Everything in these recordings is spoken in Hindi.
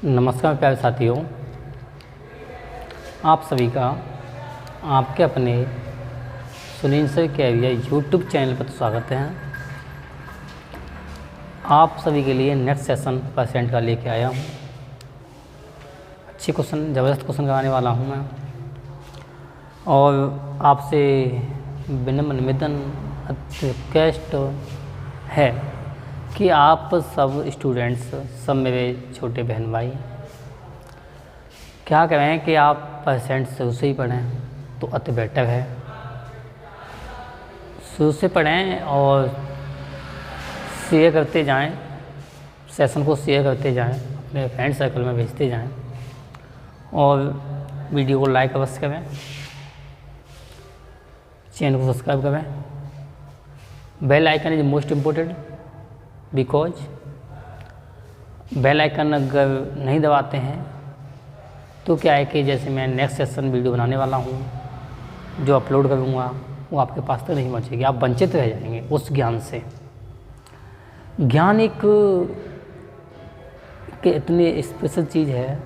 नमस्कार प्यारे साथियों, आप सभी का आपके अपने Sunil sir career YouTube channel पर स्वागत है। आप सभी के लिए नेक्स्ट सेशन परसेंट का लेके आया हूँ। अच्छे क्वेश्चन, ज़बरदस्त क्वेश्चन कराने वाला हूँ मैं, और आपसे विनम्र निवेदन रिक्वेस्ट है कि आप सब स्टूडेंट्स, सब मेरे छोटे बहन भाई क्या करें कि आप परसेंट शुरू से ही पढ़ें तो अति बेटर है। शुरू से पढ़ें और शेयर करते जाएं, सेशन को शेयर करते जाएं, अपने फ्रेंड सर्कल में भेजते जाएं, और वीडियो को लाइक अवश्य करें, चैनल को सब्सक्राइब करें। Bell icon is most important because bell icon अगर नहीं दबाते हैं तो क्या है कि जैसे मैं नेक्स्ट सेशन वीडियो बनाने वाला हूँ, जो अपलोड करूँगा वो आपके पास तक नहीं पहुँचेगी, आप वंचित रह जाएंगे उस ज्ञान से। ज्ञान एक इतनी स्पेशल चीज़ है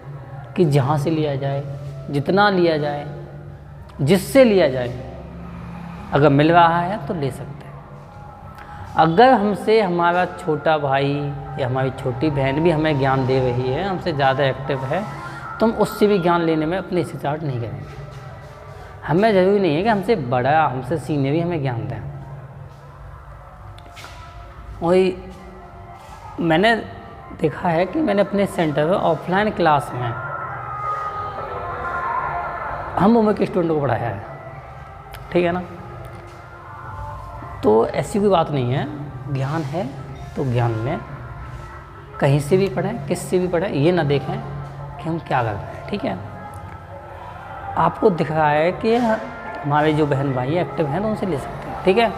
कि जहाँ से लिया जाए, जितना लिया जाए, जिससे लिया जाए, अगर मिल रहा है तो ले सकते हैं। अगर हमसे हमारा छोटा भाई या हमारी छोटी बहन भी हमें ज्ञान दे रही है, हमसे ज़्यादा एक्टिव है, तो हम उससे भी ज्ञान लेने में अपनी हिचकिचाहट नहीं करेंगे। हमें ज़रूरी नहीं है कि हमसे बड़ा, हमसे सीनियर भी हमें ज्ञान दें। वही मैंने देखा है कि मैंने अपने सेंटर में ऑफलाइन क्लास में हम उम्र के स्टूडेंट को पढ़ाया है, ठीक है ना। तो ऐसी कोई बात नहीं है, ज्ञान है तो ज्ञान में कहीं से भी पढ़ें, किससे भी पढ़ें, ये ना देखें कि हम क्या कर रहे हैं, ठीक है। आपको दिख रहा है कि हमारे जो बहन भाई एक्टिव हैं तो उनसे ले सकते हैं, ठीक है।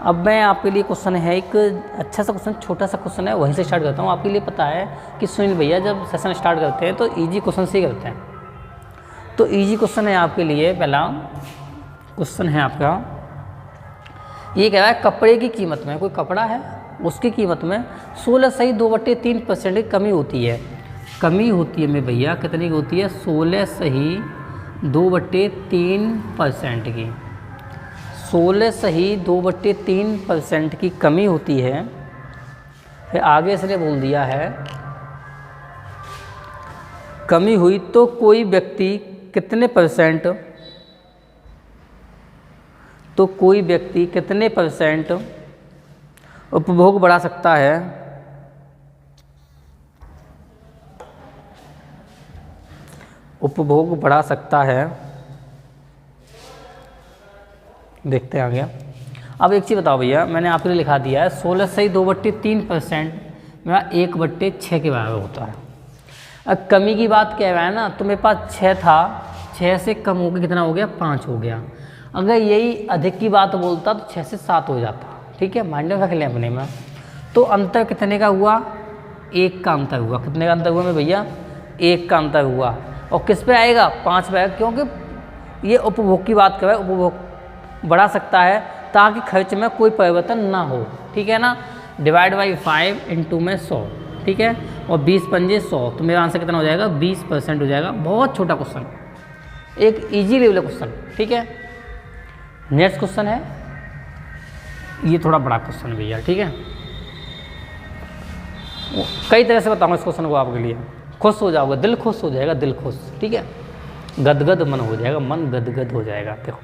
अब मैं आपके लिए क्वेश्चन है, एक अच्छा सा क्वेश्चन, छोटा सा क्वेश्चन है, वहीं से स्टार्ट करता हूँ। आपके लिए पता है कि सुनील भैया जब सेशन स्टार्ट करते हैं तो ईजी क्वेश्चन से ही करते हैं। तो ईजी क्वेश्चन है आपके लिए, पहला क्वेश्चन है आपका, ये कह रहा है कपड़े की कीमत में, कोई कपड़ा है उसकी कीमत में 16.2/3% की कमी होती है। कमी होती है मेरे भैया, कितनी की होती है? 16.2/3% की। 16.2/3% की कमी होती है। फिर आगे इसने बोल दिया है कमी हुई तो कोई व्यक्ति कितने परसेंट, तो कोई व्यक्ति कितने परसेंट उपभोग बढ़ा सकता है। उपभोग बढ़ा सकता है, देखते हैं आगे। अब एक चीज़ बताओ भैया, मैंने आपके लिए लिखा दिया है 16.2/3% मेरा 1/6 के बराबर होता है। अब कमी की बात कह रहा है ना, तो मेरे पास 6 था, 6 से कम हो गया, कितना हो गया? 5 हो गया। अगर यही अधिक की बात बोलता तो 6 से 7 हो जाता, ठीक है, माइंड में रख लें अपने में। तो अंतर कितने का हुआ? 1 का अंतर हुआ। कितने का अंतर हुआ मेरे भैया? 1 का अंतर हुआ। और किस पे आएगा? 5 पे आएगा, क्योंकि ये उपभोग की बात कर रहा है, उपभोग बढ़ा सकता है ताकि खर्च में कोई परिवर्तन ना हो, ठीक है ना। डिवाइड बाई 5 इंटू में 100, ठीक है, और 20 पंजे 100, तो मेरा आंसर कितना हो जाएगा? 20% हो जाएगा। बहुत छोटा क्वेश्चन, एक ईजी लेवल क्वेश्चन, ठीक है। नेक्स्ट क्वेश्चन है, ये थोड़ा बड़ा क्वेश्चन भैया, ठीक है। कई तरह से बताऊंगा इस क्वेश्चन को आपके लिए, खुश हो जाओगे, दिल खुश हो जाएगा, दिल खुश, ठीक है, गदगद मन हो जाएगा, मन गदगद हो जाएगा। देखो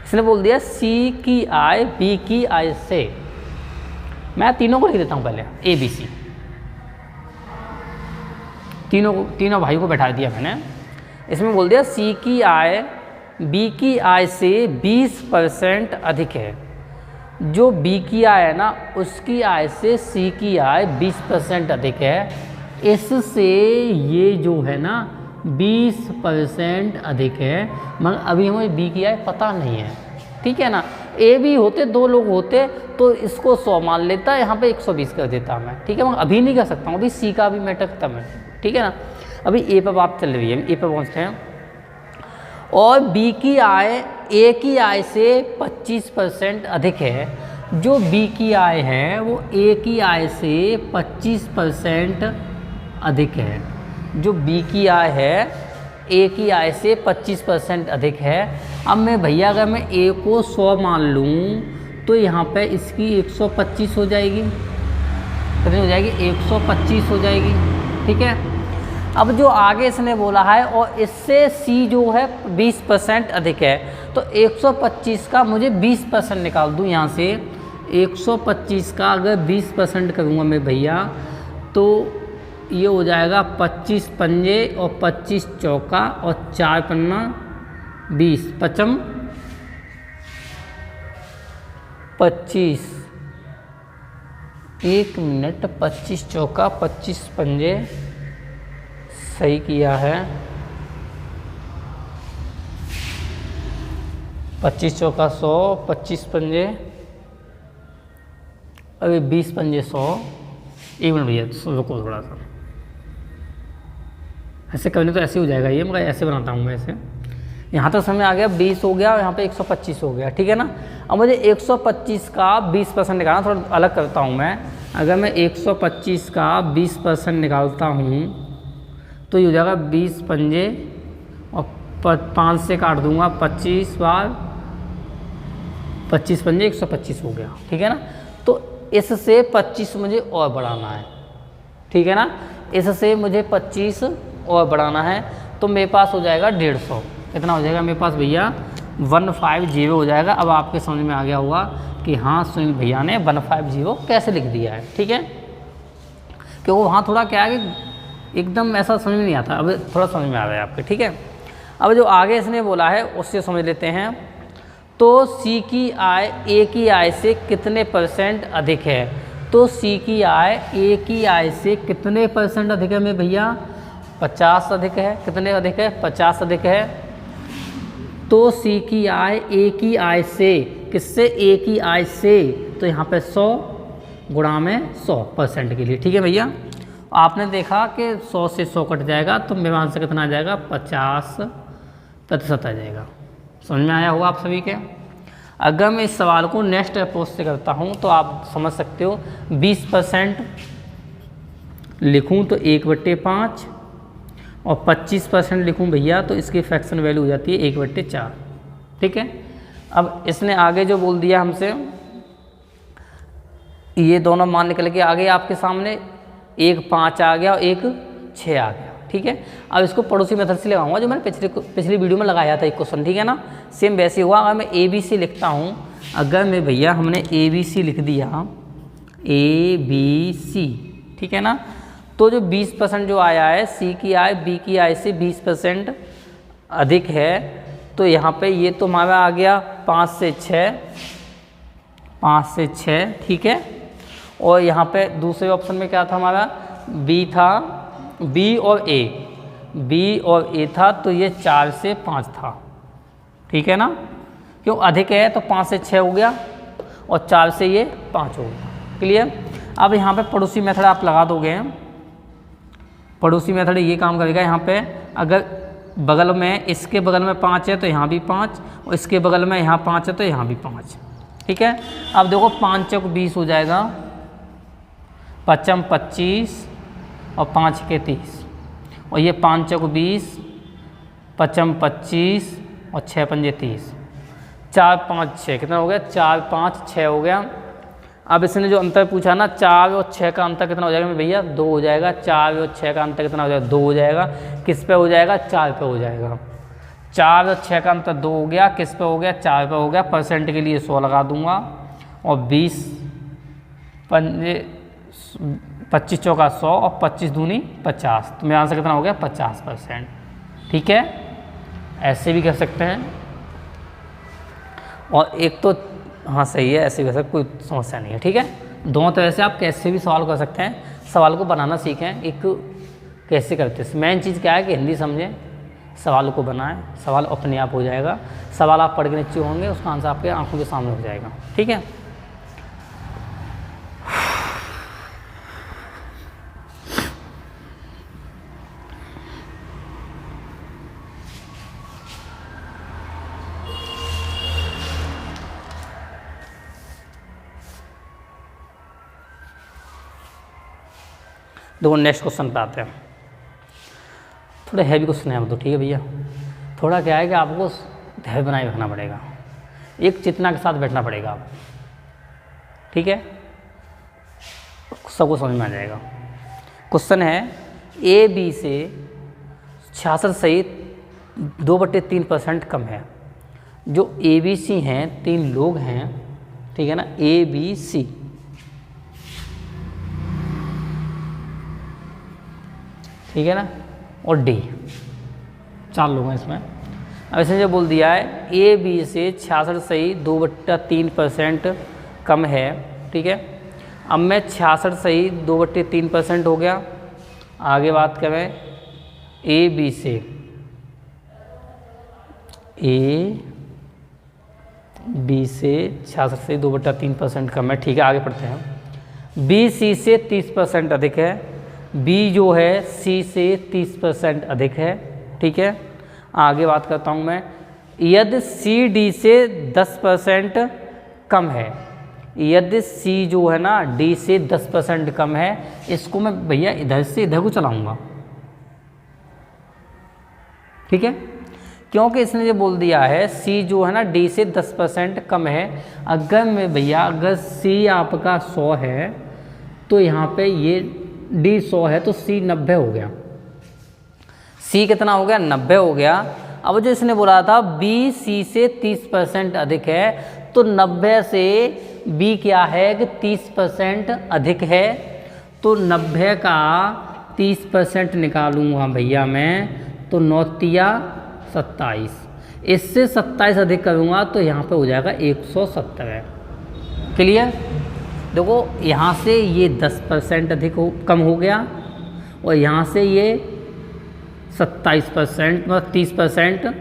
इसने बोल दिया सी की आय बी की आय से, मैं तीनों को लिख देता हूँ पहले, ABC, तीनों भाई को बैठा दिया मैंने। इसमें बोल दिया सी की आय बी की आय से 20% अधिक है। जो बी की आय है ना, उसकी आय से सी की आय 20% अधिक है। इससे ये जो है ना 20% अधिक है, मगर अभी हमें बी की आय पता नहीं है, ठीक है ना। ए बी होते, 2 लोग होते तो इसको 100 मान लेता, यहाँ पे 120 कर देता मैं, ठीक है, मगर अभी नहीं कर सकता हूँ, अभी सी का भी मैटर खत्म है, ठीक है ना। अभी ए पर बात चल रही है, ए पर पहुँचते हैं। और बी की आय ए की आय से 25% अधिक है। जो बी की आय है वो ए की आय से 25% अधिक है। जो बी की आय है ए की आय से 25% अधिक है। अब मैं भैया अगर मैं ए को 100 मान लूँ तो यहाँ पे इसकी 125 हो जाएगी, कितनी हो जाएगी, 125 हो जाएगी, ठीक है। अब जो आगे इसने बोला है और इससे सी जो है 20% अधिक है, तो 125 का मुझे 20% निकाल दूँ यहाँ से। 125 का अगर 20% करूँगा मैं भैया तो ये हो जाएगा 25 पंजे और 25 चौका और 4 पन्ना 20, 25, 1 मिनट, 25 चौका 25 पंजे, सही किया है, 25 चौका 100, 25 पंजे, अभी 20 पंजे 100। 1 मिनट भैया रुको थोड़ा सा, ऐसे करने तो ऐसे हो जाएगा ये, मगर ऐसे बनाता हूँ मैं ऐसे। यहाँ तक समय आ गया, 20 हो गया और यहाँ पे 125 हो गया, ठीक है ना। अब मुझे 125 का 20% निकालना, थोड़ा अलग करता हूँ मैं। अगर मैं 125 का 20% निकालता हूँ तो ये हो जाएगा 20 पंजे और 5 से काट दूंगा 25 बार 25 पंजे 125 हो गया, ठीक है ना। तो इससे 25 मुझे और बढ़ाना है, ठीक है ना। इससे मुझे 25 और बढ़ाना है तो मेरे पास हो जाएगा 150। कितना हो जाएगा मेरे पास भैया, 150 हो जाएगा। अब आपके समझ में आ गया होगा कि हाँ सुनील भैया ने 150 कैसे लिख दिया है, ठीक है। क्योंकि वहाँ थोड़ा क्या है कि एकदम ऐसा समझ में नहीं आता, अब थोड़ा समझ में आ रहा है आपके, ठीक है। अब जो आगे इसने बोला है उससे समझ लेते हैं। तो सी की आय ए की आय से कितने % अधिक है। तो सी की आय ए की आय से कितने % अधिक है मेरे भैया, 50 अधिक है। कितने अधिक है, 50 अधिक है। तो सी की आय ए की आय से, किससे, ए की आय से, तो यहाँ पे 100 गुणा में 100% के लिए, ठीक है भैया। आपने देखा कि 100 से 100 कट जाएगा तो मेरे आंसर कितना आ जाएगा, 50% आ जाएगा। समझ में आया होगा आप सभी के। अगर मैं इस सवाल को नेक्स्ट अप्रोच से करता हूँ तो आप समझ सकते हो, 20% लिखूँ तो 1/5 और 25% लिखूँ भैया तो इसकी फ्रैक्शन वैल्यू हो जाती है 1/4, ठीक है। अब इसने आगे जो बोल दिया हमसे, ये दोनों मान निकल के आ गए आपके सामने, एक 5 आ गया और एक 6 आ गया, ठीक है। अब इसको पड़ोसी मेथड से लगाऊंगा जो मैंने पिछली वीडियो में लगाया था एक क्वेश्चन, ठीक है ना। सेम वैसे हुआ। अगर मैं ABC लिखता हूँ, अगर मैं भैया हमने ABC लिख दिया, ABC, ठीक है ना, तो जो 20% जो आया है, सी की आय बी की आय से 20% अधिक है, तो यहाँ पे ये तो हमारा आ गया 5 से 6, ठीक है। और यहाँ पे दूसरे ऑप्शन में क्या था हमारा, बी था, बी और ए था, तो ये 4 से 5 था, ठीक है ना। क्यों, अधिक है तो 5 से 6 हो गया और 4 से ये 5 हो गया, क्लियर। अब यहाँ पे पड़ोसी मेथड आप लगा दोगे, पड़ोसी मेथड ये काम करेगा। यहाँ पे अगर बगल में, इसके बगल में 5 है तो यहाँ भी 5, और इसके बगल में यहाँ 5 है तो यहाँ भी 5, ठीक है। अब देखो 5 चौक 20 हो जाएगा, 5 25 और 5 के 30, और ये 5 चौक 20, 5 25 और 6 पंजे 30, 4 5 6 कितना हो गया, 4 5 6 हो गया। अब इसने जो अंतर पूछा ना, 4 और 6 का अंतर कितना हो जाएगा मेरे भैया, 2 हो जाएगा। 4 और 6 का अंतर कितना हो जाएगा, 2 हो जाएगा। किस पे हो जाएगा, 4 पे हो जाएगा। 4 और 6 का अंतर 2 हो गया, किस पे हो गया, 4 पे हो गया। परसेंट के लिए 100 लगा दूंगा और 20 पंजे 25 चौका 100 और 25 दूनी 50, तो मेरा आंसर कितना हो गया, 50%, ठीक है। ऐसे भी कर सकते हैं, और एक तो हाँ सही है, ऐसे वैसे कोई समस्या नहीं है, ठीक है। दोनों तरह से आप कैसे भी सवाल कर सकते हैं। सवाल को बनाना सीखें, एक कैसे करते हैं। मेन चीज़ क्या है कि हिंदी समझें, सवाल को बनाएं, सवाल अपने आप हो जाएगा। सवाल आप पढ़ के नीचे होंगे, उसका आंसर आपके आंखों के सामने हो जाएगा, ठीक है। देखो नेक्स्ट क्वेश्चन पे आते हैं। थोड़ा हैवी क्वेश्चन है वो तो, ठीक है भैया। थोड़ा क्या है कि आपको धैर्य बनाए रखना पड़ेगा, एक चेतना के साथ बैठना पड़ेगा आप, ठीक है, सबको समझ में आ जाएगा। क्वेश्चन है ए बी से 66 सहित 2/3% कम है। जो ए बी सी हैं, 3 लोग हैं, ठीक है ना, ए बी सी, ठीक है ना, और डी, 4 लोग हैं इसमें। अब इसने जो बोल दिया है ए बी से 66 सही 2/3% कम है, ठीक है। अब मैं 66 सही 2/3% हो गया। आगे बात करें ए बी से, ए बी से 66 से 2/3% कम है, ठीक है। आगे पढ़ते हैं। बी सी से 30% अधिक है, बी जो है सी से 30% अधिक है, ठीक है। आगे बात करता हूँ मैं, यदि सी डी से 10% कम है, यदि सी जो है ना डी से 10% कम है, इसको मैं भैया इधर से इधर को चलाऊंगा, ठीक है, क्योंकि इसने जो बोल दिया है सी जो है ना डी से 10% कम है। अगर मैं भैया अगर सी आपका 100 है तो यहाँ पे ये डी 100 है तो सी 90 हो गया। सी कितना हो गया? 90 हो गया। अब जो इसने बोला था बी सी से 30% अधिक है, तो 90 से बी क्या है कि 30% अधिक है, तो 90 का 30% निकालूंगा भैया मैं, तो 9 तिया 27, इससे 27 अधिक करूँगा तो यहाँ पे हो जाएगा 170। क्लियर? देखो यहाँ से ये 10% अधिक कम हो गया और यहाँ से ये 27% मतलब 30%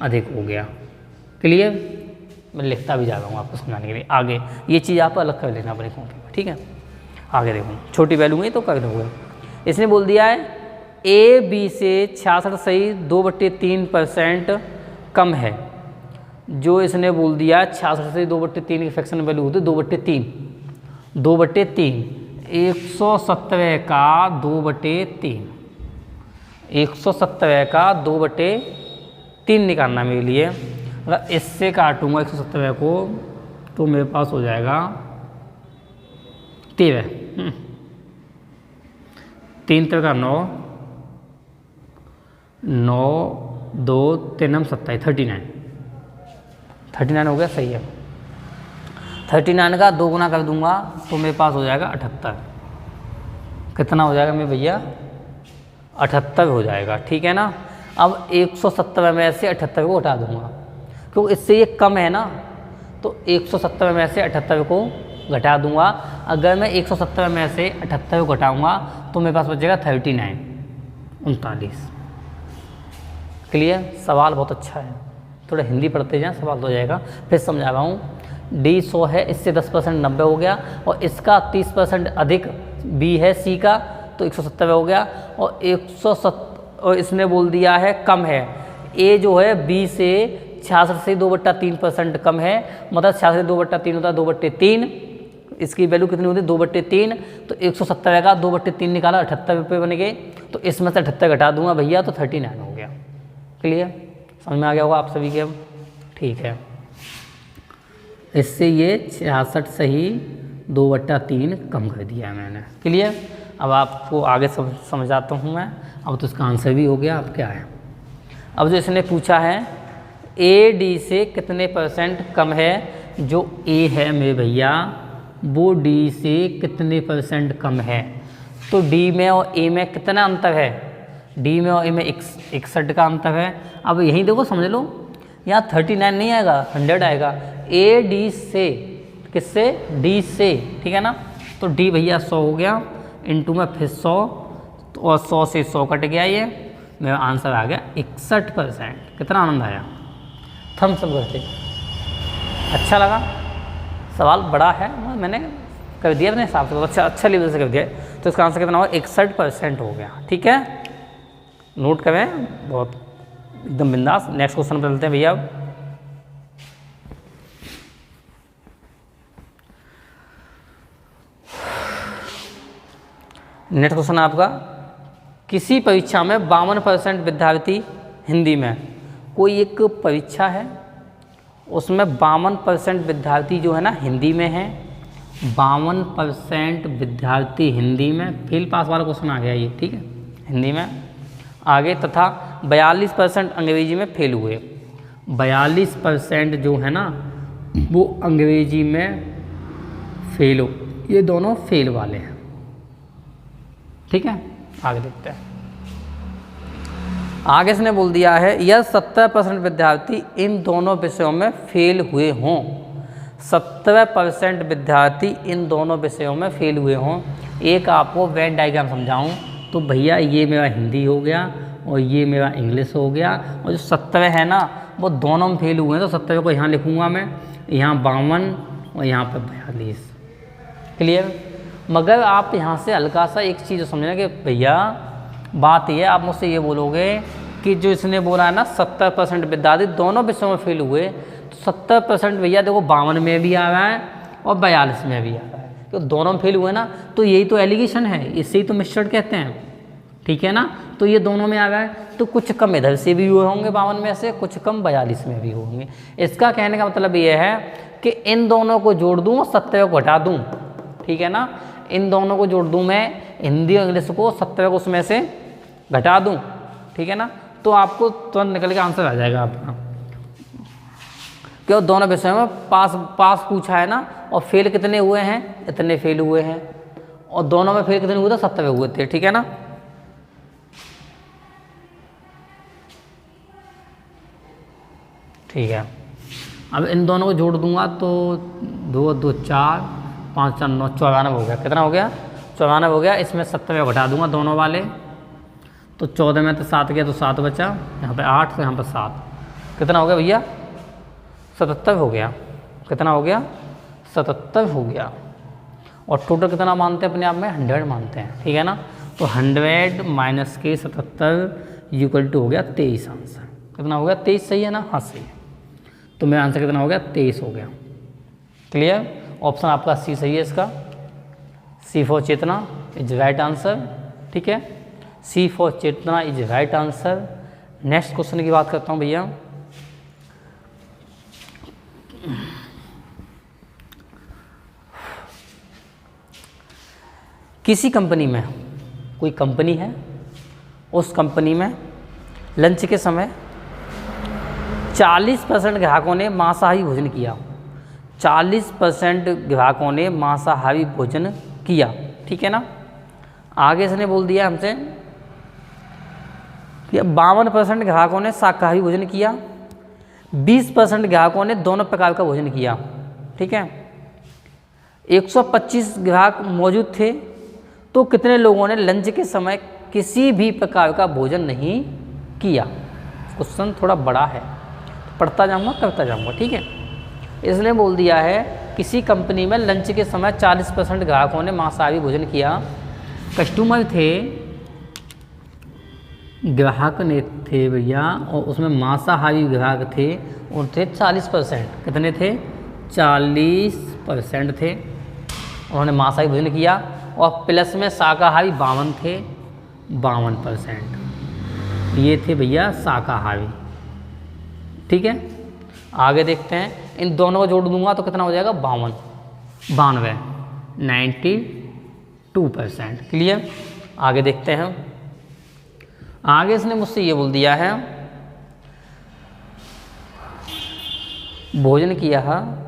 अधिक हो गया। क्लियर? मैं लिखता भी जा रहा हूँ आपको समझाने के लिए। आगे ये चीज़ आप अलग कर लेना अपनी कॉपी में, ठीक है। आगे देखो, छोटी वैल्यू में तो कर दोगे। इसने बोल दिया है ए बी से 66 सही 2/3% कम है। जो इसने बोल दिया 66 से 2/3 की फ्रैक्शन वैल्यू होती है 2/3, 2/3, 170 का 2/3, 170 का 2/3 निकालना मेरे लिए। अगर इससे काटूंगा 170 को तो मेरे पास हो जाएगा 13, 3 का 9, 9 2 3 27, 39 हो गया। सही है। 39 का 2 गुना कर दूंगा तो मेरे पास हो जाएगा 78। कितना हो जाएगा मेरे भैया? 78 हो जाएगा, ठीक है ना। अब 170 में से 78 को हटा दूंगा क्योंकि इससे ये कम है ना, तो 170 में से 78 को घटा दूंगा। अगर मैं 170 में से 78 को घटाऊंगा तो मेरे पास बचेगा 39। क्लियर? सवाल बहुत अच्छा है, थोड़ा हिंदी पढ़ते जाएं, सवाल हो जाएगा। फिर समझा रहा हूँ। डी 100 है, इससे 10% 90 हो गया, और इसका 30% अधिक बी है सी का, तो 170 हो गया। और 170 और इसने बोल दिया है कम है, ए जो है बी से 66 से 2/3% कम है, मतलब 66 से 2/3 होता है 2/3। इसकी वैल्यू कितनी होती है? 2/3। तो 170 का 2/3 निकाला, 78 रुपये बन गए। तो इसमें से 78 घटा दूंगा भैया तो 39 हो गया। क्लियर? समझ में आ गया होगा आप सभी के अब? ठीक है। इससे ये 66 सही 2/3 कम कर दिया है मैंने। क्लियर? अब आपको आगे समझाता हूँ मैं। अब तो इसका आंसर भी हो गया। अब क्या है? अब जो इसने पूछा है ए डी से कितने % कम है। जो ए है मेरे भैया वो डी से कितने % कम है। तो डी में और ए में कितना अंतर है? डी में और ए में 61 का अंतर है। अब यहीं देखो समझ लो, यहाँ 39 नहीं आएगा, 100 आएगा। ए डी से किससे? डी से, ठीक है ना। तो डी भैया 100 हो गया, इंटू में फिर 100, तो और 100 से 100 कट गया, ये मेरा आंसर आ गया 61%। कितना आनंद आया? थम्स अप करते। अच्छा लगा? सवाल बड़ा है, मैंने कर दिया अपने हिसाब से, अच्छा लेवल से कर दिया। तो इसका आंसर कितना होगा? 61% हो गया। ठीक है, नोट करें, बहुत एकदम बिंदास। नेक्स्ट क्वेश्चन पर चलते हैं भैया। नेक्स्ट क्वेश्चन आपका किसी परीक्षा में 52% विद्यार्थी हिंदी में, कोई एक परीक्षा है उसमें 52% विद्यार्थी जो है ना हिंदी में है, 52% विद्यार्थी हिंदी में, फेल पास वाला क्वेश्चन आ गया ये, ठीक है, हिंदी में आगे, तथा 42% अंग्रेजी में फेल हुए। 42% जो है ना वो अंग्रेजी में फेल हो, ये दोनों फेल वाले हैं, ठीक है। आगे देखते हैं, आगे इसने बोल दिया है यह 70% विद्यार्थी इन दोनों विषयों में फेल हुए हों, 70% विद्यार्थी इन दोनों विषयों में फेल हुए हों। एक आपको वेन डायग्राम समझाऊं तो भैया ये मेरा हिंदी हो गया और ये मेरा इंग्लिश हो गया, और जो 70 है ना वो दोनों में फेल हुए हैं, तो 70 को यहाँ लिखूँगा मैं, यहाँ 52 और यहाँ पर 42, क्लियर। मगर आप यहाँ से हल्का सा एक चीज़ समझना कि भैया बात ये, आप मुझसे ये बोलोगे कि जो इसने बोला है ना 70% विद्यार्थी दोनों विषयों में फेल हुए, तो 70% भैया देखो 52 में भी आ रहा है और 42 में भी आ रहा है, तो दोनों में फेल हुए ना, तो यही तो एलिगेशन है, इससे ही तो मिस्टेक कहते हैं, ठीक है ना। तो ये दोनों में आ रहा है, तो कुछ कम इधर से भी हुए होंगे 52 में से, कुछ कम 42 में भी होंगे। इसका कहने का मतलब ये है कि इन दोनों को जोड़ दूँ और 70 को घटा दूँ, ठीक है ना। इन दोनों को जोड़ दूँ मैं, हिंदी और इंग्लिश को, 70 को उसमें से घटा दूँ, ठीक है ना, तो आपको तुरंत निकल के आंसर आ जाएगा आपका। क्यों, दोनों विषयों में पास पूछा है ना, और फेल कितने हुए हैं, इतने फेल हुए हैं, और दोनों में फेल कितने हुए थे, 70 हुए थे, ठीक है ना। ठीक है, अब इन दोनों को जोड़ दूंगा तो 2 2 4 5 4 9 94 हो गया, कितना हो गया, 94 हो गया। इसमें 70 घटा दूंगा दोनों वाले, तो 14 में तो 7 गया तो 7 बचा, यहाँ पे 8 तो यहाँ पे 7, कितना हो गया भैया, 77 हो गया, कितना हो गया, 77 हो गया। और टोटल कितना मानते हैं अपने आप में, 100 मानते हैं, ठीक है ना। तो 100 माइनस के 77 इक्वल टू हो गया 23 आंसर, कितना हो गया, 23 सही है ना, हाँ सही है। तो मेरा आंसर कितना हो गया, 23 हो गया, क्लियर। ऑप्शन आपका सी सही है, इसका C for Chetna is right answer, ठीक है, C for Chetna is right answer. Next question की बात करता हूँ भैया, किसी कंपनी में, कोई कंपनी है, उस कंपनी में लंच के समय 40% ग्राहकों ने मांसाहारी भोजन किया, 40% ग्राहकों ने मांसाहारी भोजन किया, ठीक है ना। आगे इसने बोल दिया हमसे कि 52% ग्राहकों ने शाकाहारी भोजन किया, 20% ग्राहकों ने दोनों प्रकार का भोजन किया, ठीक है। 125 ग्राहक मौजूद थे, तो कितने लोगों ने लंच के समय किसी भी प्रकार का भोजन नहीं किया। क्वेश्चन थोड़ा बड़ा है, पढ़ता जाऊंगा करता जाऊंगा, ठीक है। इसने बोल दिया है किसी कंपनी में लंच के समय 40% ग्राहकों ने मांसाहारी भोजन किया, कस्टमर थे, ग्राहक ने थे भैया, और उसमें मांसाहारी ग्राहक थे, और थे 40%, कितने थे, 40% थे, उन्होंने मांसाहारी भोजन किया, और प्लस में शाकाहारी 52 थे, 52% ये थे भैया शाकाहारी, ठीक है। आगे देखते हैं, इन दोनों को जोड़ दूंगा तो कितना हो जाएगा, 92, 92%, क्लियर। आगे देखते हैं, आगे इसने मुझसे ये बोल दिया है भोजन किया है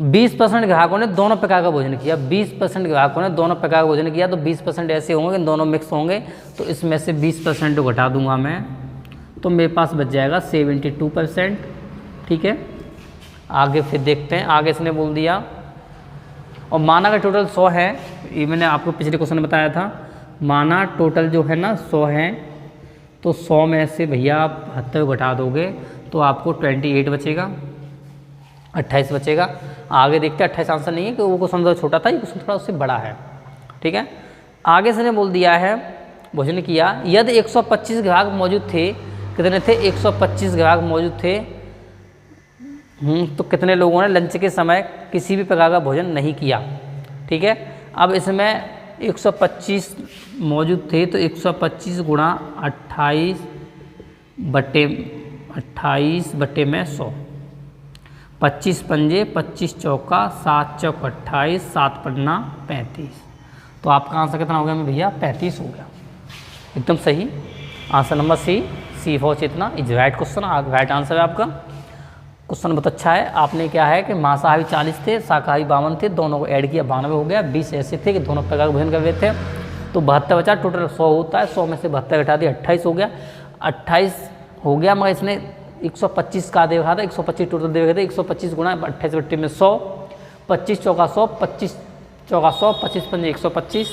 20% ग्राहकों ने दोनों प्रकार का भोजन किया, 20% ग्राहकों ने दोनों प्रकार का भोजन किया, तो 20% ऐसे होंगे दोनों मिक्स होंगे, तो इसमें से 20% को घटा दूंगा मैं, तो मेरे पास बच जाएगा 72%, ठीक है। आगे फिर देखते हैं, आगे इसने बोल दिया और माना का टोटल 100 है, ये मैंने आपको पिछले क्वेश्चन में बताया था, माना टोटल जो है ना 100 है, तो 100 में से भैया आप 72 घटा दोगे तो आपको 28 बचेगा, 28 बचेगा। आगे देखते हैं, 28 आंसर नहीं है, क्योंकि वो क्वेश्चन थोड़ा छोटा था, ये क्वेश्चन थोड़ा उससे बड़ा है, ठीक है। आगे से ने बोल दिया है भोजन किया, यदि 125 ग्राहक मौजूद थे, कितने थे, 125 ग्राहक मौजूद थे, तो कितने लोगों ने लंच के समय किसी भी प्रकार का भोजन नहीं किया, ठीक है। अब इसमें 125 मौजूद थे, तो 125 गुणा 28 बटे में 100, 25 पंजे 25 चौका 7 चौक 28, 7 पन्ना 35। तो आपका आंसर कितना हो गया भैया? 35 हो गया। एकदम सही answer number C for Chetna is right question, right answer है आपका। क्वेश्चन बहुत अच्छा है। आपने क्या है कि मांसाहारी 40 थे, शाकाहारी 52 थे, दोनों को ऐड किया 92 हो गया। 20 ऐसे थे कि दोनों प्रकार का भोजन कर रहे थे, तो 72 बचा। टोटल 100 होता है, 100 में से 72 घटा दिया 28 हो गया। 28 हो गया, मगर इसने 125 का दे रखा था, 125 टोटल दे रखे थे। 125 गुणा 28 बट्टे में 100, 25 चौका 100, 25 चौका 100, 25 पंजे 125,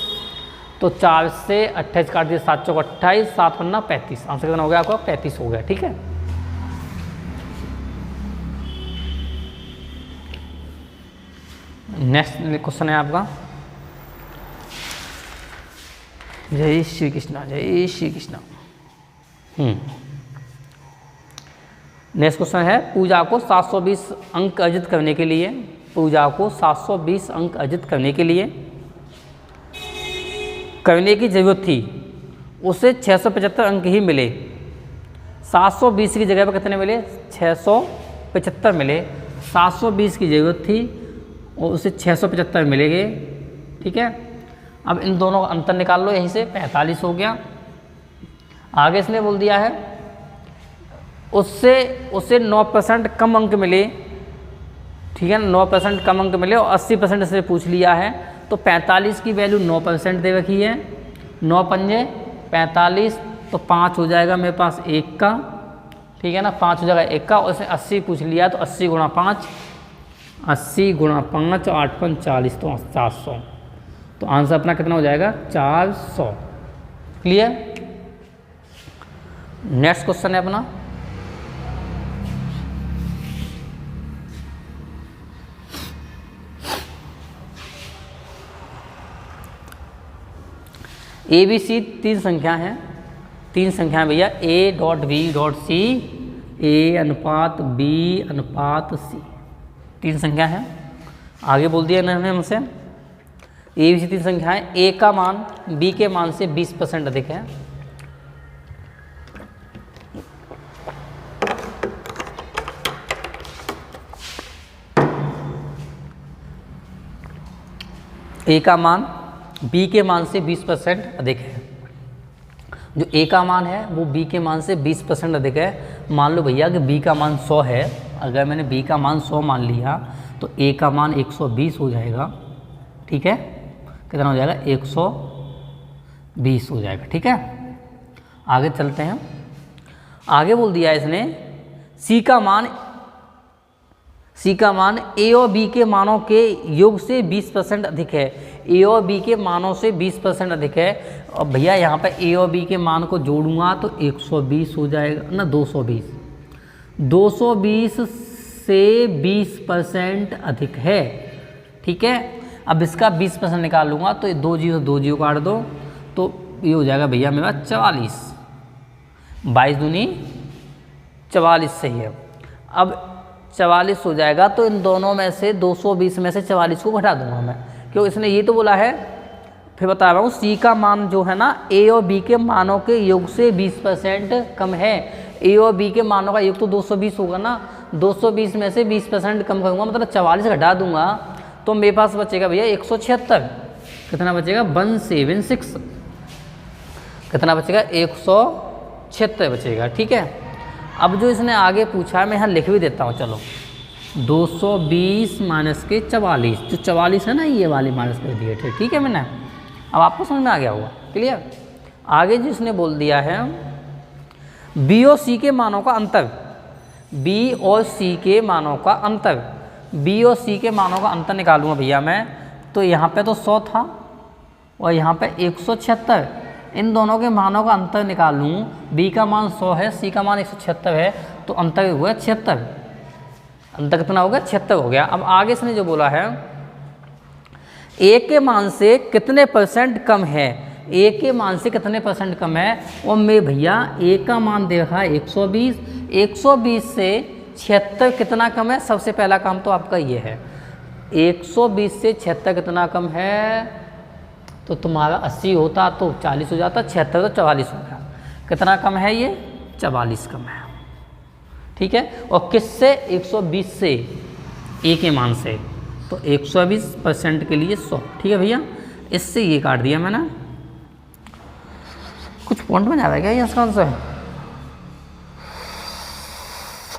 तो 4 से 28 काट दिया, 7 चौका 28, 7 पन्ना 35। आंसर कितना हो गया आपका? 35 हो गया। ठीक है, नेक्स्ट क्वेश्चन है आपका। जय श्री कृष्णा, जय श्री कृष्णा। नेक्स्ट क्वेश्चन है, पूजा को 720 अंक अर्जित करने के लिए, पूजा को 720 अंक अर्जित करने के लिए करने की जरूरत थी, उसे 675 अंक ही मिले। 720 की जगह पर कितने मिले? 675 मिले। 720 की जरूरत थी और उसे 675 मिलेंगे। ठीक है, अब इन दोनों का अंतर निकाल लो, यहीं से 45 हो गया। आगे इसने बोल दिया है उससे 9% कम अंक मिले। ठीक है ना, 9% कम अंक मिले और 80% इसने पूछ लिया है, तो 45 की वैल्यू 9% दे रखी है। 9 पंजे 45, तो 5 हो जाएगा मेरे पास 1 का। ठीक है ना, 5 हो जाएगा 1 का, और इसने 80 पूछ लिया, तो 80 गुणा 5, 80 गुणा 5, 8 5 40, तो 400। तो आंसर अपना कितना हो जाएगा? 400। क्लियर। नेक्स्ट क्वेश्चन है अपना, ABC 3 संख्या हैं, 3 संख्याएं भैया, A.B.C, A:B:C, 3 संख्या है। आगे बोल दिया इन्होंने हमसे ABC 3 संख्याएं, A का मान B के मान से 20% अधिक है। A का मान B के मान से 20% अधिक है। जो A का मान है वो B के मान से 20% अधिक है। मान लो भैया कि B का मान 100 है, अगर मैंने B का मान 100 मान लिया तो A का मान 120 हो जाएगा। ठीक है, कितना हो जाएगा? 120 हो जाएगा। ठीक है, आगे चलते हैं। आगे बोल दिया इसने C का मान A और B के मानों के योग से 20% अधिक है। A और B के मानों से 20% अधिक है। और भैया यहाँ पे A और B के मान को जोड़ूंगा तो 120 हो जाएगा ना, 220 से 20% अधिक है। ठीक है, अब इसका 20% निकाल लूँगा तो 2 जीरो काट दो, तो ये हो जाएगा भैया मेरा 44। 22 दूनी 44 सही है। अब 44 हो जाएगा, तो इन दोनों में से 220 में से 44 को घटा दूंगा मैं, क्यों? इसने ये तो बोला है। फिर बता रहा हूँ, C का मान जो है ना A और B के मानों के योग से 20% कम है। A और B के मानों का योग तो 220 होगा ना, 220 में से 20% कम करूँगा, मतलब 44 घटा दूंगा, तो मेरे पास बचेगा भैया 176। कितना बचेगा? 176। कितना बचेगा? 176 बचेगा। ठीक है, अब जो इसने आगे पूछा है मैं यहाँ लिख भी देता हूँ, चलो। 220 माइनस के 44, जो 44 है ना ये वाली माइनस कर दिए थे। ठीक है, मैंने अब आपको समझ में आ गया होगा। क्लियर। आगे जो इसने बोल दिया है B और C के मानों का अंतर, B और C के मानों का अंतर, B और C के मानों का अंतर निकालूंगा भैया मैं। तो यहाँ पे तो 100 था और यहाँ पे 176, इन दोनों के मानों का अंतर निकाल लूँ। B का मान 100 है, C का मान 176 है, तो अंतर हुआ 76। अंतर कितना हो गया? 76 हो गया। अब आगे इसने जो बोला है A के मान से कितने % कम है, A के मान से कितने % कम है, और मैं भैया A का मान दे रखा है 120, 120 से 76 कितना कम है? सबसे पहला काम तो आपका ये है, 120 से 76 कितना कम है? तो तुम्हारा 80 होता तो 40 हो जाता, 76 तो 44 हो गया। कितना कम है ये? 44 कम है। ठीक है, और किससे? 120 से, ए के मान से, तो 120% के लिए 100। ठीक है भैया, इससे ये काट दिया मैंने। कुछ पॉइंट में जा रहा है क्या ये इसका आंसर?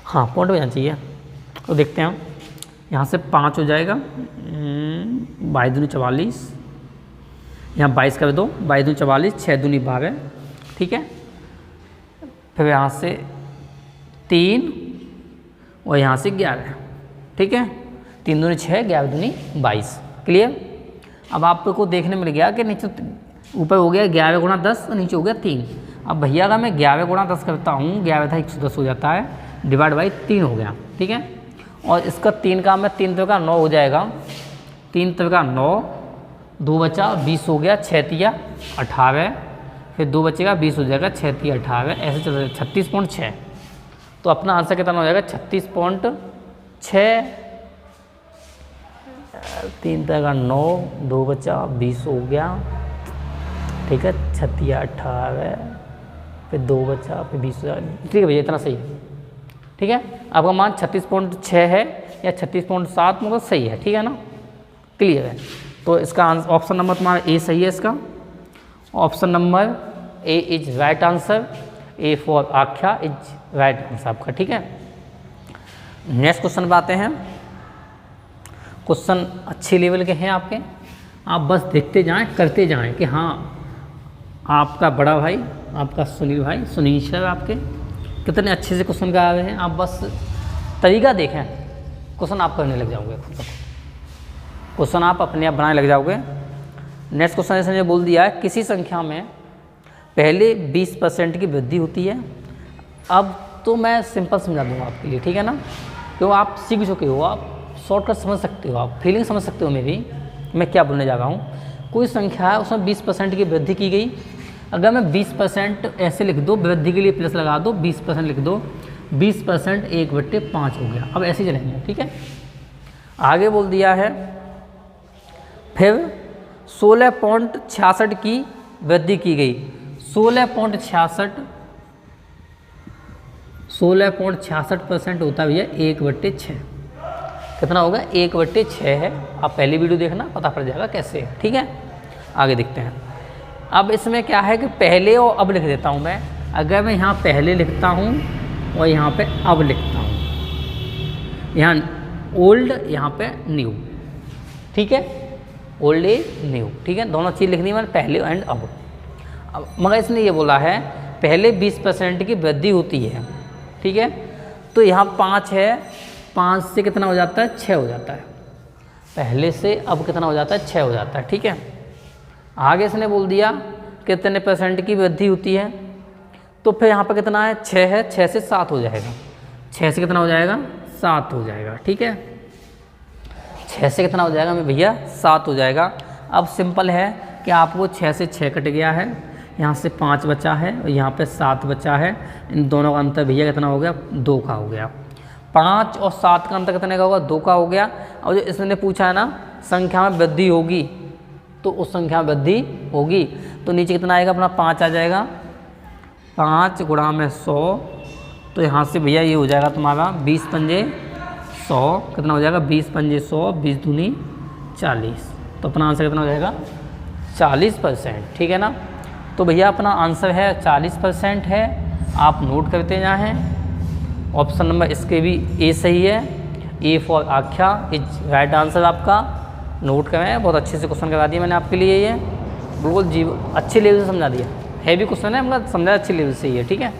हाँ, पॉइंट में जाना चाहिए। तो देखते हैं, यहाँ से 5 हो जाएगा, 22 दूनी 44, यहाँ 22 कर दो, 22 दूनी 44, 6 दूनी 12। ठीक है, फिर यहाँ से 3 और यहाँ से 11। ठीक है, 3 दूनी 6, 11 दूनी 22। क्लियर? अब आपको देखने मिल गया कि नीचे ऊपर हो गया 11 गुणा 10 और नीचे हो गया 3। अब भैया अगर मैं 11 गुणा 10 करता हूँ, 11 था 110 हो जाता है, डिवाइड बाई 3 हो गया। ठीक है, और इसका 3 का मैं 3 का 9 हो जाएगा, 3 का 9, 2 बचा 20 हो गया, 6 तिया 18, फिर 2 बचेगा 20 हो जाएगा, 6 तिया 18, ऐसे चल रहा है 36.6। तो अपना आंसर कितना हो जाएगा? 36.6। 3 का 9, 2 बचा 20 हो गया, ठीक है, 6 तिया 18, फिर 2 बचा, फिर 20 हो जाएगा। ठीक है भैया, इतना सही है। ठीक है, आपका मान 36.6 है या 36.7, मतलब सही है। ठीक है ना, क्लियर है? तो इसका ऑप्शन नंबर तुम्हारा ए सही है। इसका option number A is right answer. A for आख्या इज राइट आंसर आपका। ठीक है, नेक्स्ट क्वेश्चन पे आते हैं। क्वेश्चन अच्छे लेवल के हैं आपके, आप बस देखते जाएं, करते जाएं कि हाँ आपका बड़ा भाई, आपका सुनील भाई, सुनील सर आपके कितने अच्छे से क्वेश्चन का आ रहे हैं। आप बस तरीका देखें, क्वेश्चन आप करने लग जाओगे, खुद क्वेश्चन आप अपने आप बनाने लग जाओगे। नेक्स्ट क्वेश्चन जैसे बोल दिया है, किसी संख्या में पहले 20% की वृद्धि होती है। अब तो मैं सिंपल समझा दूंगा आपके लिए, ठीक है ना, क्यों आप सीख चुके हो, आप शॉर्टकट समझ सकते हो, आप फीलिंग समझ सकते हो मेरी, मैं क्या बोलने जा रहा हूँ। कोई संख्या है, उसमें 20% की वृद्धि की गई। अगर मैं 20% ऐसे लिख दो, वृद्धि के लिए प्लस लगा दो, 20% लिख दो, 20% 1/5 हो गया। अब ऐसे ही चलेंगे, ठीक है। आगे बोल दिया है, फिर 16.66 की वृद्धि की गई। 16.66% होता है भैया 1/6। कितना होगा? 1/6 है। आप पहली वीडियो देखना, पता पड़ जाएगा कैसे है, ठीक है। आगे देखते हैं। अब इसमें क्या है कि पहले और अब लिख देता हूँ मैं। अगर मैं यहाँ पहले लिखता हूँ और यहाँ पे अब लिखता हूँ, यहाँ ओल्ड, यहाँ पे न्यू, ठीक है, ओल्ड इज न्यू, ठीक है, दोनों चीज़ लिखनी है मैंने, पहले एंड अब मगर इसने ये बोला है पहले 20% की वृद्धि होती है, ठीक है। तो यहाँ 5 है, 5 से कितना हो जाता है? 6 हो जाता है। पहले से अब कितना हो जाता है? 6 हो जाता है, ठीक है। आगे इसने बोल दिया कितने % की वृद्धि होती है, तो फिर यहाँ पर कितना है? 6 है, 6 से 7 हो जाएगा। 6 से कितना हो जाएगा? 7 हो जाएगा, ठीक है। 6 से कितना हो जाएगा मैं भैया? 7 हो जाएगा। अब सिंपल है कि आपको 6 से 6 कट गया है, यहाँ से 5 बचा है और यहाँ पे 7 बचा है। इन दोनों का अंतर भैया कितना हो गया? 2 का हो गया। 5 और 7 का अंतर कितने का होगा? 2 का हो गया। और जो इसने पूछा है ना संख्या में वृद्धि होगी, तो उस संख्या में वृद्धि होगी, तो नीचे कितना आएगा? अपना 5 आ जाएगा। 5 गुणा में 100, तो यहाँ से भैया ये हो जाएगा तुम्हारा 20 पंजे 100। कितना हो जाएगा? 20 पंजे 100, 20 दूनी 40। तो अपना आंसर कितना हो जाएगा? 40%, ठीक है ना। तो भैया अपना आंसर है 40% है। आप नोट करते जाएँ। ऑप्शन नंबर इसके भी ए सही है। ए फॉर आख्या इज राइट आंसर आपका। नोट करें, बहुत अच्छे से क्वेश्चन करा दिया मैंने आपके लिए, ये बिल्कुल जी अच्छे लेवल से समझा दिया। हैवी क्वेश्चन है, मतलब समझा अच्छे लेवल से ही है, ठीक है।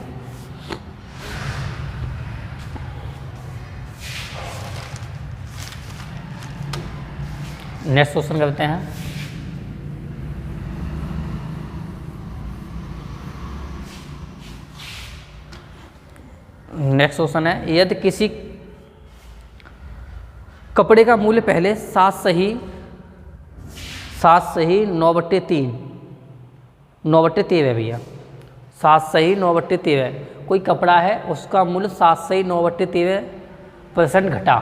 नेक्स्ट क्वेश्चन करते हैं। नेक्स्ट क्वेश्चन है, यदि किसी कपड़े का मूल्य पहले 7 सही 9/3 9/13 है भैया, 7 सही 9/13। कोई कपड़ा है उसका मूल्य 7 सही 9/13% घटा।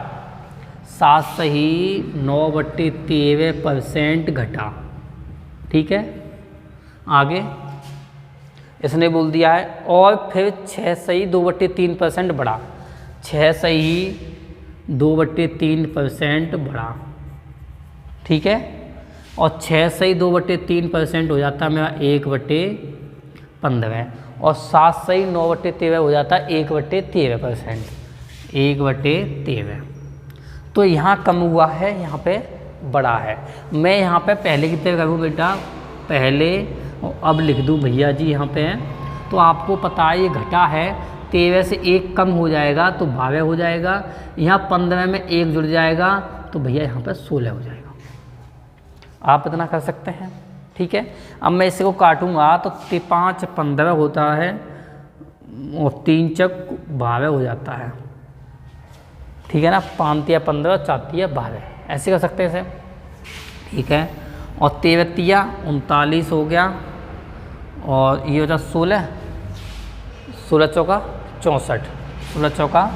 7 सही 9/13% घटा, ठीक है। आगे इसने बोल दिया है और फिर 6 सही 2/3% बढ़ा, 6 सही 2/3% बढ़ा, ठीक है। और 6 सही 2/3% हो जाता है मेरा 1/15 और 7 सही 9/13 हो जाता है 1/13%, 1/13। तो यहाँ कम हुआ है, यहाँ पे बड़ा है। मैं यहाँ पे पहले की तरह करूँ बेटा, पहले अब लिख दूँ भैया जी यहाँ पे है, तो आपको पता है ये घटा है, 13 से 1 कम हो जाएगा तो 12 हो जाएगा, यहाँ 15 में 1 जुड़ जाएगा तो भैया यहाँ पे 16 हो जाएगा। आप इतना कर सकते हैं, ठीक है। अब मैं इसे को काटूंगा तो 5 15 होता है और 3 चक 12 हो जाता है, ठीक है ना। 5 या 15, 4 या 12, ऐसे कर सकते हैं इसे, ठीक है। और 13 या 39 हो गया और ये होता 16, 16 चौका 64, 16 चौका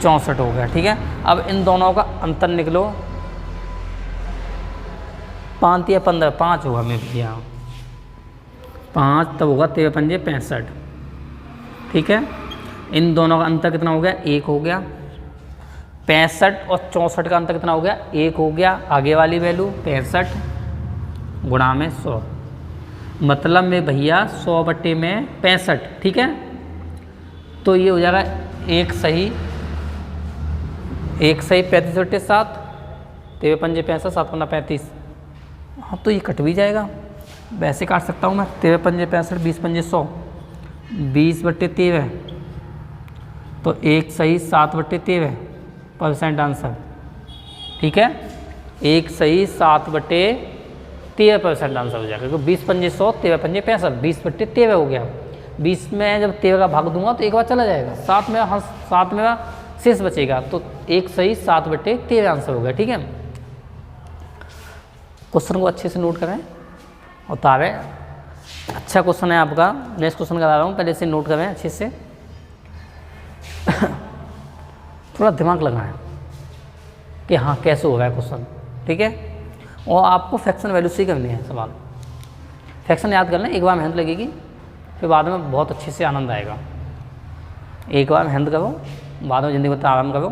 64 हो गया, ठीक है। अब इन दोनों का अंतर निकलो, 5 या 15, 5 होगा मेरे भैया, 5 तब होगा 13 पंजे 65, ठीक है। इन दोनों का अंतर कितना हो गया, 1 हो गया। 65 और 64 का अंतर कितना हो गया, 1 हो गया। आगे वाली वैल्यू 65 गुणा में 100, मतलब में भैया 100/65, ठीक है। तो ये हो जाएगा 1 सही 35/7, 13 पंजे 65, 7 पंजा 35। हाँ तो ये कट भी जाएगा, वैसे काट सकता हूँ मैं, 13 पंजे 65, 20 पंजे 100, 20/13, तो 1 सही 7/13% आंसर, ठीक है। 1 सही 7/13% आंसर हो जाएगा, क्योंकि 20 पंजे 100, 13 पंजे 65, 20/13 हो गया। 20 में जब 13 का भाग दूंगा तो एक बार चला जाएगा, 7 में शेष बचेगा, तो 1 सही 7/13 आंसर हो गया, ठीक है। क्वेश्चन को अच्छे से नोट करें और तारे, अच्छा क्वेश्चन है आपका। नेक्स्ट क्वेश्चन करा रहा हूँ, पहले से नोट करें अच्छे से थोड़ा दिमाग लगाएं कि हाँ कैसे हो रहा है क्वेश्चन, ठीक है। और आपको फ्रैक्शन वैल्यू से ही करनी है सवाल, फ्रैक्शन याद करना, एक बार मेहनत लगेगी फिर बाद में बहुत अच्छे से आनंद आएगा। एक बार मेहनत करो, बाद में ज़िंदगी में आराम करो।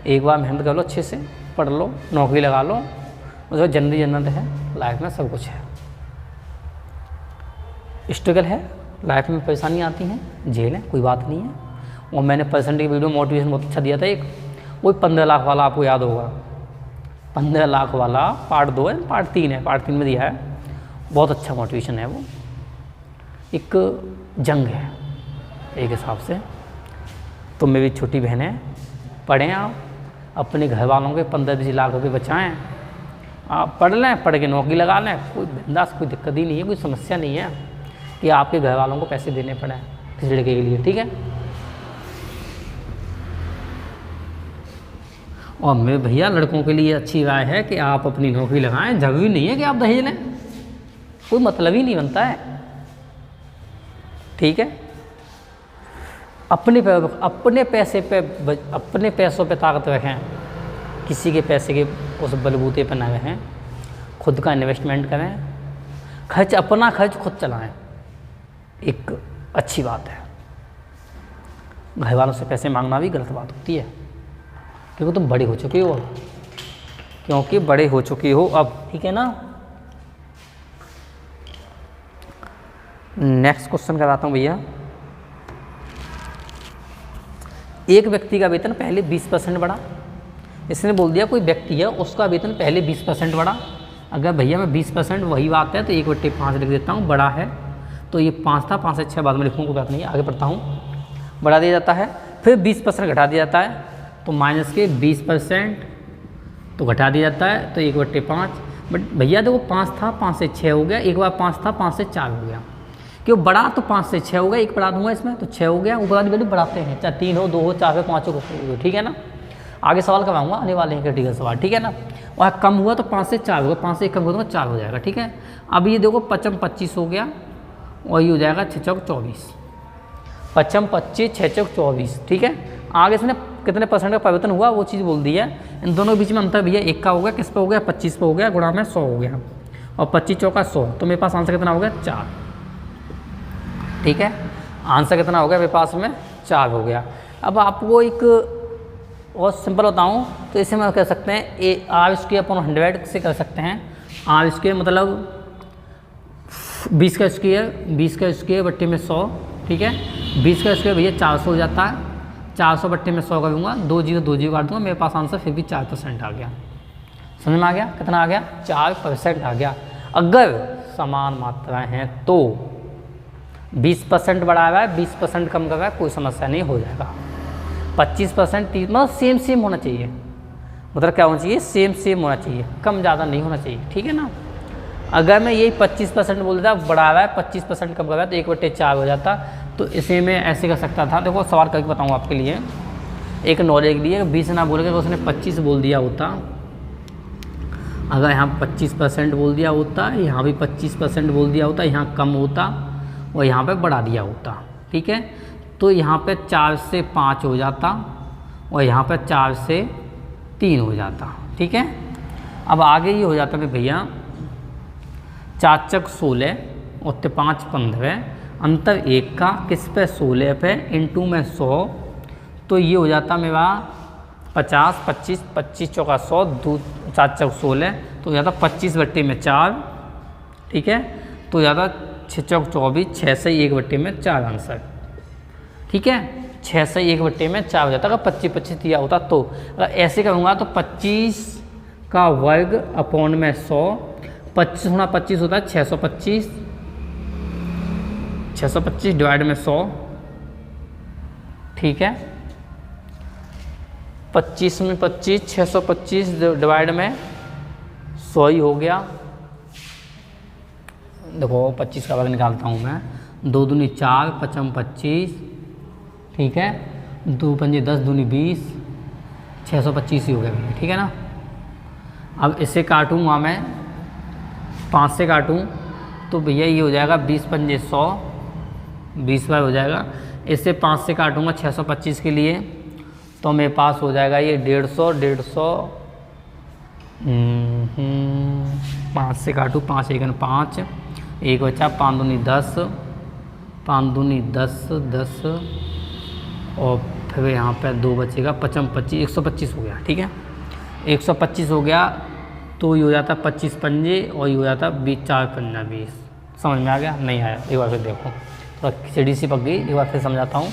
एक बार मेहनत कर लो, अच्छे से पढ़ लो, नौकरी लगा लो, उसके जन्नत जन्नत है, लाइफ में सब कुछ है। स्ट्रगल है, लाइफ में परेशानी आती हैं, झेलें, कोई बात नहीं है। और मैंने परसेंट की वीडियो मोटिवेशन बहुत अच्छा दिया था एक, वो 15 लाख वाला आपको याद होगा, 15 लाख वाला पार्ट 2 है, पार्ट 3 है, पार्ट 3 में दिया है, बहुत अच्छा मोटिवेशन है वो। एक जंग है एक हिसाब से। तो मेरी छोटी बहनें, पढ़ें आप, अपने घर वालों के 15-20 लाख रुपए बचाएं, आप पढ़ लें, पढ़ के नौकरी लगा लें, कोई बिंदास, कोई दिक्कत ही नहीं है, कोई समस्या नहीं है कि आपके घर वालों को पैसे देने पड़े किसी लड़के के लिए, ठीक है। और मेरे भैया लड़कों के लिए अच्छी राय है कि आप अपनी नौकरी लगाएं, जरूरी नहीं है कि आप दहेज लें, कोई मतलब ही नहीं बनता है, ठीक है। अपने पैसों पे ताकत रखें, किसी के पैसे के उस बलबूते पर न रहें, खुद का इन्वेस्टमेंट करें, अपना खर्च खुद चलाएं, एक अच्छी बात है। घर वालों से पैसे मांगना भी गलत बात होती है, क्योंकि तुम बड़े हो चुके हो अब, ठीक है ना। नेक्स्ट क्वेश्चन कराता हूँ भैया। एक व्यक्ति का वेतन पहले 20% बढ़ा, इसने बोल दिया कोई व्यक्ति है उसका वेतन पहले 20% बढ़ा। अगर भैया मैं 20% वही बात है तो 1/5 लिख देता हूँ, बड़ा है तो ये 5 था, 5 से 6 बाद में लिखूँगा, कोई बात नहीं है, आगे पढ़ता हूँ। बढ़ा दिया जाता है, फिर 20% घटा दिया जाता है, तो माइनस के 20% तो घटा दिया जाता है, तो 1/5। बट भैया देखो 5 था, 5 से 6 हो गया, एक बार 5 था, 5 से 4 हो गया, क्यों बड़ा तो 5 से 6 हो गया, एक बढ़ा दूंगा इसमें तो 6 हो गया, ऊपर वाली वैल्यू बढ़ाते हैं, चाहे 3 हो, 2 हो, 4 हो, 5 हो, ठीक है ना। आगे सवाल करवाऊंगा, आने वाले हैं क्रिटिकल सवाल, ठीक है ना। वहाँ कम हुआ तो 5 से 4 होगा, 5 से 1 कम होगा तो 4 हो जाएगा, ठीक है। अब ये देखो 5 25 हो गया और ये हो जाएगा 6 चौक 24, 5 25 6 चौक 24, ठीक है। आगे इसने कितने परसेंट का परिवर्तन हुआ वो चीज़ बोल दी है। इन दोनों के बीच में अंतर भैया 1 का हो गया, किस पे हो गया, 25 पे हो गया, गुणा में 100 हो गया। और 25 चौका 100, तो मेरे पास आंसर कितना हो गया 4। ठीक है, आंसर कितना हो गया मेरे पास में 4 हो गया। अब आपको एक और सिंपल बताऊँ तो इसे मैं कह सकते हैं r² से कर सकते हैं। r² मतलब 20 का स्क्वायर बट्टे में 100। ठीक है, 20 का स्क्वायर भैया 400 हो जाता है, 400 बट्टे में 100 करूँगा, 2 जीरो काट दूँगा, मेरे पास आंसर फिर भी 4% आ गया। समझ में आ गया, कितना आ गया 4% आ गया। अगर समान मात्राएं हैं तो 20% बढ़ा हुआ है, 20% कम कर रहा है, कोई समस्या नहीं, हो जाएगा। 25% 30, मतलब सेम होना चाहिए, मतलब क्या होना चाहिए, सेम होना चाहिए, कम ज़्यादा नहीं होना चाहिए। ठीक है ना, अगर मैं यही 25% बोल देता, बढ़ा रहा है 25% कम कर रहा है तो 1/4 हो जाता, तो इसे मैं ऐसे कर सकता था। देखो सवाल करके बताऊँ आपके लिए, एक नॉलेज के लिए, 20 ना बोलेगा तो उसने 25 बोल दिया होता, अगर यहाँ 25% बोल दिया होता, यहाँ भी 25% बोल दिया होता, यहाँ कम होता और यहाँ पे बढ़ा दिया होता। ठीक है, तो यहाँ पे 4 से 5 हो जाता और यहाँ पे 4 से 3 हो जाता। ठीक है, अब आगे ये हो जाता कि भैया 4 चक 16 और 5 15, अंतर 1 का, किस पे 16 पे, इंटू में 100, तो ये हो जाता मेरा 50, 25, 25 चौका 100, 4 चक 16, तो हो जाता 25 बट्टे में 4। ठीक है, तो हो जाता 6 चौक 24, 6 से 1 बट्टे में 4 आंसर। ठीक है, 6 से 1 बट्टे में 4 हो जाता, अगर 25 दिया होता तो। अगर ऐसे करूँगा तो 25 का वर्ग अपॉन में 100, 25 गुणा 25 होता है 625, 625 डिवाइड में 100। ठीक है, 25 में 25, 625 डिवाइड में 100 ही हो गया। देखो 25 का वर्ग निकालता हूँ मैं, 2 दूनी 4, 5 25, ठीक है, 2 पंजे 10, दूनी 20, 625 ही हो गया। ठीक है ना, अब इसे काटूँगा मैं, 5 से काटूँ तो भैया ये हो जाएगा 20 पंजे 100, 20 बार हो जाएगा। इससे 5 से काटूँगा 625 के लिए, तो मेरे पास हो जाएगा ये 150, 5 से काटूँ, 5 एकन 5, 1 बचा, 5 दूनी 10, 5 दूनी 10, 10 और फिर यहाँ पे 2 बचेगा, 55 25, 125 हो गया। ठीक है, 125 हो गया, तो ये हो जाता 25 पंजे और ये हो जाता 20, 4 पंजा 20। समझ में आ गया, नहीं आया एक बार फिर देखो, थोड़ा खिचड़ी सी पक गई, एक बार फिर समझाता हूँ।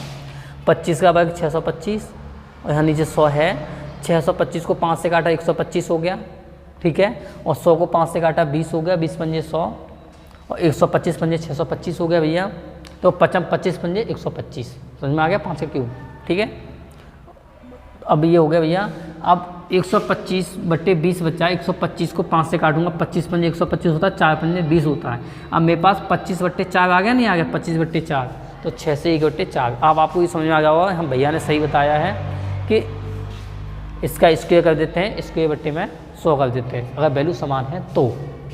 25 का वर्ग 625 और यहाँ नीचे 100 है, 625 को 5 से काटा 125 हो गया। ठीक है, और 100 को 5 से काटा 20 हो गया, 20 पंजे 100 और 125 पंजे 625 हो गया भैया, तो 25 पंजे 125। समझ में आ गया, 5 का क्यूब। ठीक है, अब ये हो गया भैया, अब 125 बट्टे 20 बचा, 125 को 5 से काटूंगा, 25 पंजे 125 होता है, 4 पंजे 20 होता है। अब मेरे पास 25 बट्टे 4 आ गया, नहीं आ गया 25 बट्टे 4, तो 6 से 1 बट्टे 4। अब आपको ये समझ में आ गया होगा, हम भैया ने सही बताया है कि इसका स्क्वायर कर देते हैं, स्क्वायर बट्टे में 100 कर देते हैं, अगर वैल्यू समान है तो।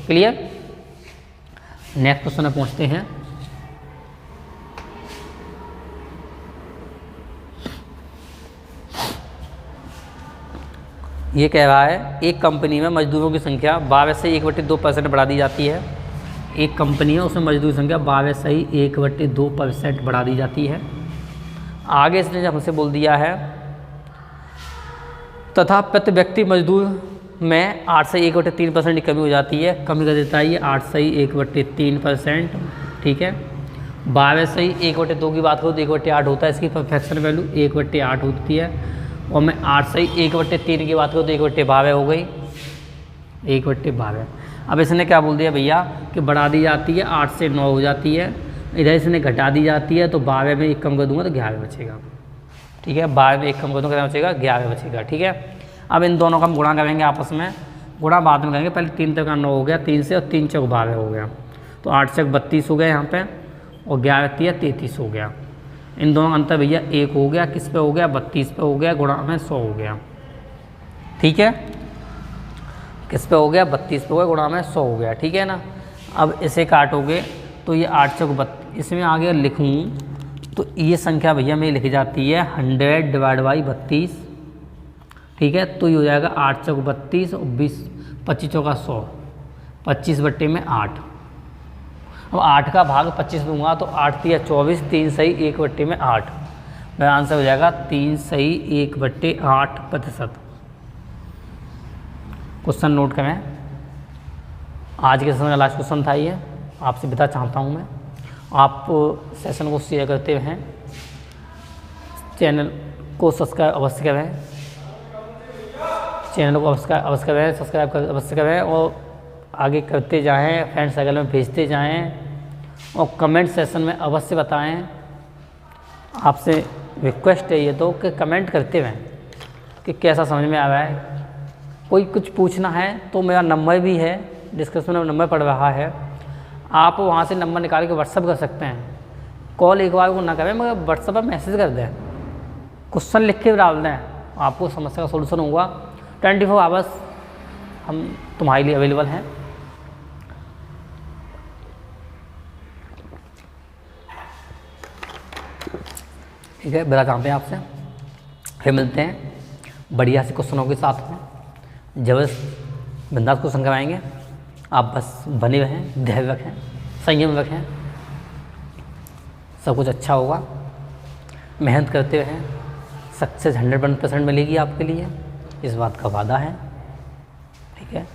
क्लियर, नेक्स्ट क्वेश्चन में पहुँचते हैं। ये कह रहा है, एक कंपनी में मजदूरों की संख्या 12 से 1/2% बढ़ा दी जाती है। एक कंपनी है, उसमें मजदूर की संख्या 12 से 1/2% बढ़ा दी जाती है। आगे इसने जब हमसे बोल दिया है, तथा प्रति व्यक्ति मजदूर में 8 से 1/3% की कमी हो जाती है। कमी कर देता है ये 8 से 1/3%। ठीक है, 12 से 1/2 की बात करूँ तो 1/8 होता है, इसकी परफेक्शन वैल्यू 1/8 होती है। और मैं 8 से 1/3 की बात करूँ तो 1/12 हो गई, 1/12। अब इसने क्या बोल दिया भैया कि बढ़ा दी जाती है, 8 से 9 हो जाती है, इधर इसने घटा दी जाती है, तो 12 में 1 कम कर दूंगा तो 11 बचेगा। ठीक है, 12 में 1 कम कर दूंगा कितना बचेगा, 11 बचेगा। ठीक है, अब इन दोनों का हम गुणा करेंगे आपस में, गुणा बाद में करेंगे, पहले 3 तक का 9 हो गया, 3 से, और 3 चौक 12 हो गया, तो 8 चौक 32 हो गया यहाँ पे, और 11 3 33 हो गया। इन दोनों का अंतर भैया 1 हो गया, किस पे हो गया, 32 पे हो गया, गुणा में 100 हो गया। ठीक है, किस पे हो गया, 32 पे हो गया, गुणा में 100 हो गया। ठीक है ना, अब इसे काटोगे तो ये 8 चौक 32, इसमें आगे लिखूँ तो ये संख्या भैया में लिखी जाती है 100 डिवाइड बाई 32। ठीक है, तो ये हो जाएगा 8 चौक 32 और 20, 25 चौका 100, 25/8। अब 8 का भाग 25 दूंगा तो 8 तिया 24, 3 सही 1/8। मेरा आंसर हो जाएगा 3 सही 1/8%। क्वेश्चन नोट करें। आज के सेशन का लास्ट क्वेश्चन था ये, आपसे विदा चाहता हूँ मैं। आप सेशन को शेयर करते हैं, चैनल को सब्सक्राइब अवश्य करें, चैनल को अवश्य करें, सब्सक्राइब अवश्य करें और आगे करते जाएं, फ्रेंड सर्कल में भेजते जाएं और कमेंट सेशन में अवश्य बताएं। आपसे रिक्वेस्ट है ये तो कि कमेंट करते रहें कि कैसा समझ में आ रहा है। कोई कुछ पूछना है तो मेरा नंबर भी है, डिस्क्रिप्शन में नंबर पड़ रहा है, आप वहाँ से नंबर निकाल के व्हाट्सअप कर सकते हैं। कॉल एक बार को ना करें मगर व्हाट्सअप पर मैसेज कर दें, क्वेश्चन लिख के डाल दें, आपको समस्या का सोल्यूशन होगा। 24 आवर्स हम तुम्हारे लिए अवेलेबल हैं। ठीक है, बता चाहते हैं आपसे, फिर मिलते हैं बढ़िया से क्वेश्चनों के साथ में। जबरदस्त बिंदास क्वेश्चन कराएंगे, आप बस बने रहें, धैर्य रखें, संयम रखें, सब कुछ अच्छा होगा। मेहनत करते रहें, सक्सेस 100% मिलेगी आपके लिए, इस बात का वादा है। ठीक है।